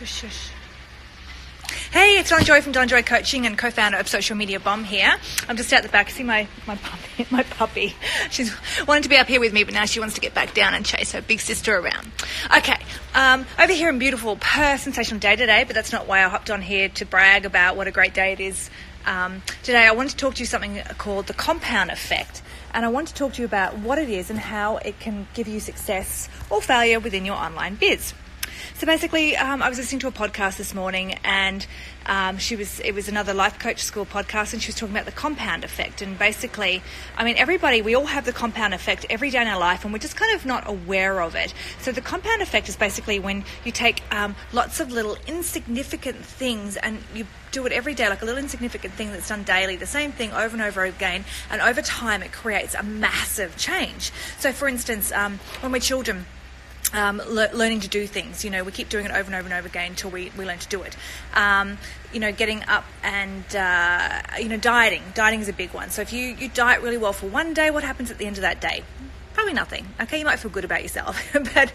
Shush. Hey, it's Dawn Joy from Dawn Joy Coaching and co-founder of Social Media Bomb here. I'm just out the back. See my puppy. She's wanted to be up here with me, but now she wants to get back down and chase her big sister around. Okay, over here in beautiful Perth, sensational day today, but that's not why I hopped on here to brag about what a great day it is. Today I want to talk to you something called the compound effect, and I want to talk to you about what it is and how it can give you success or failure within your online biz. So basically, I was listening to a podcast this morning, and it was another life coach school podcast, and she was talking about the compound effect. And basically, I mean, we all have the compound effect every day in our life, and we're just kind of not aware of it. So the compound effect is basically when you take lots of little insignificant things and you do it every day, like a little insignificant thing that's done daily, the same thing over and over again, and over time it creates a massive change. So for instance, when we're children, learning to do things, we keep doing it over and over and over again until we learn to do it. Getting up and, dieting is a big one. So if you diet really well for one day, what happens at the end of that day? Probably nothing. Okay, you might feel good about yourself, but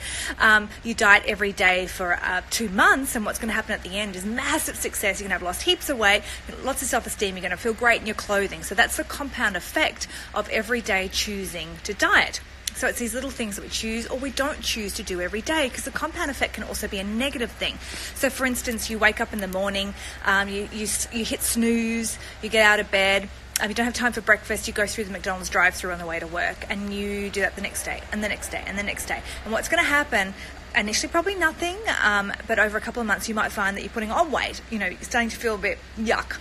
you diet every day for 2 months, and what's going to happen at the end is massive success. You're going to have lost heaps of weight, lots of self-esteem, you're going to feel great in your clothing. So that's the compound effect of every day choosing to diet. So it's these little things that we choose or we don't choose to do every day, because the compound effect can also be a negative thing. So for instance, you wake up in the morning, you hit snooze, you get out of bed, you don't have time for breakfast, you go through the McDonald's drive-through on the way to work, and you do that the next day and the next day and the next day. And what's going to happen, initially probably nothing, but over a couple of months you might find that you're putting on weight, you're starting to feel a bit yuck.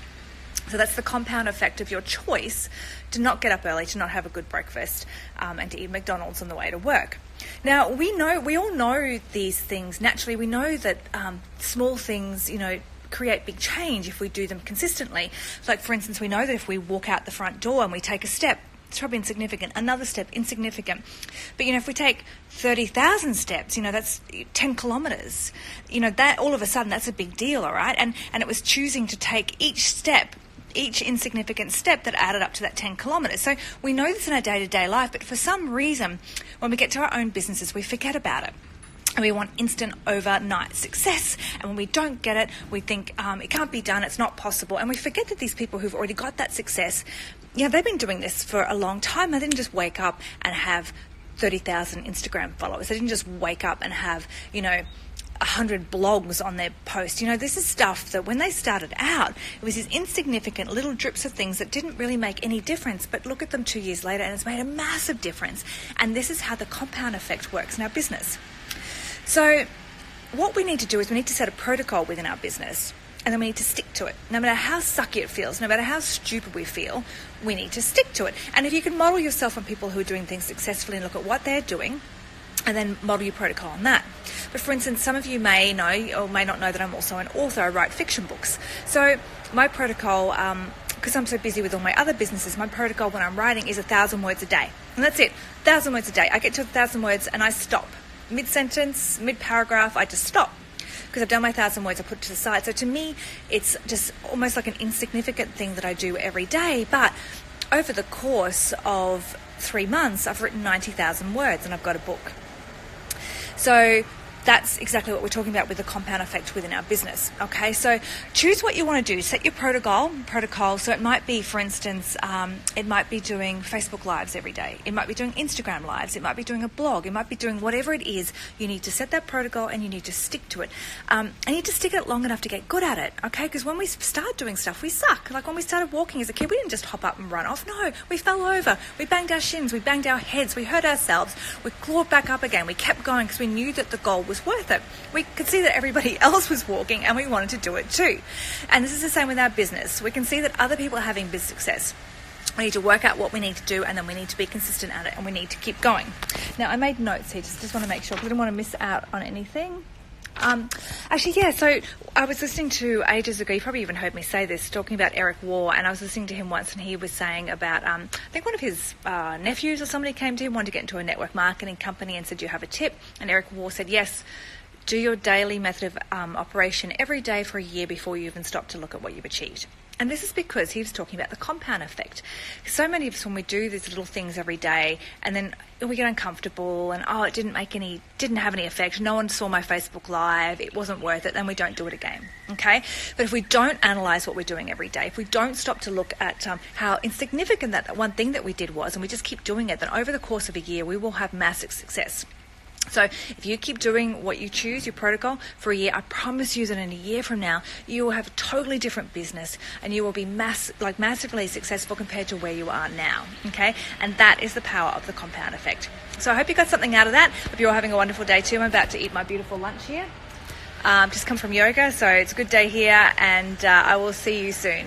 So that's the compound effect of your choice to not get up early, to not have a good breakfast, and to eat McDonald's on the way to work. Now, we all know these things naturally. We know that small things, create big change if we do them consistently. Like, for instance, we know that if we walk out the front door and we take a step, it's probably insignificant. Another step, insignificant. But, if we take 30,000 steps, that's 10 kilometers. That all of a sudden, that's a big deal, all right? And it was choosing to take each insignificant step that added up to that 10 kilometers. So we know this in our day-to-day life, but for some reason, when we get to our own businesses, we forget about it. And we want instant overnight success. And when we don't get it, we think it can't be done, it's not possible. And we forget that these people who've already got that success, they've been doing this for a long time. They didn't just wake up and have 30,000 Instagram followers. They didn't just wake up and have, 100 blogs on their post. This is stuff that when they started out, it was these insignificant little drips of things that didn't really make any difference, but look at them 2 years later and it's made a massive difference. And this is how the compound effect works in our business. So what we need to do is we need to set a protocol within our business, and then we need to stick to it. No matter how sucky it feels, no matter how stupid we feel, we need to stick to it. And if you can model yourself on people who are doing things successfully and look at what they're doing, and then model your protocol on that. But for instance, some of you may know or may not know that I'm also an author. I write fiction books. So my protocol, because I'm so busy with all my other businesses, my protocol when I'm writing is 1,000 words a day. And that's it, 1,000 words a day. I get to 1,000 words and I stop. Mid-sentence, mid-paragraph, I just stop. Because I've done my 1,000 words, I put it to the side. So to me, it's just almost like an insignificant thing that I do every day. But over the course of 3 months, I've written 90,000 words and I've got a book. So that's exactly what we're talking about with the compound effect within our business. Okay, so choose what you want to do. Set your protocol. So it might be, for instance, it might be doing Facebook Lives every day. It might be doing Instagram Lives. It might be doing a blog. It might be doing whatever it is. You need to set that protocol and you need to stick to it. And you need to stick it long enough to get good at it. Okay, because when we start doing stuff, we suck. Like when we started walking as a kid, we didn't just hop up and run off. No, we fell over. We banged our shins. We banged our heads. We hurt ourselves. We clawed back up again. We kept going because we knew that the goal was worth it. We could see that everybody else was walking and we wanted to do it too. And this is the same with our business. We can see that other people are having biz success. We need to work out what we need to do, and then we need to be consistent at it, and we need to keep going. Now, I made notes here, just want to make sure, because I didn't want to miss out on anything. So I was listening to ages ago, you probably even heard me say this, talking about Eric Waugh, and I was listening to him once, and he was saying about, I think one of his nephews or somebody came to him, wanted to get into a network marketing company and said, do you have a tip? And Eric Waugh said, yes, do your daily method of operation every day for a year before you even stop to look at what you've achieved. And this is because he was talking about the compound effect. So many of us, when we do these little things every day and then we get uncomfortable and, it didn't have any effect. No one saw my Facebook Live. It wasn't worth it. Then we don't do it again. Okay. But if we don't analyze what we're doing every day, if we don't stop to look at how insignificant that one thing that we did was, and we just keep doing it, then over the course of a year, we will have massive success. So if you keep doing what you choose, your protocol, for a year, I promise you that in a year from now, you will have a totally different business and you will be massively successful compared to where you are now, okay? And that is the power of the compound effect. So I hope you got something out of that. Hope you're all having a wonderful day too. I'm about to eat my beautiful lunch here. Just come from yoga, so it's a good day here, and I will see you soon.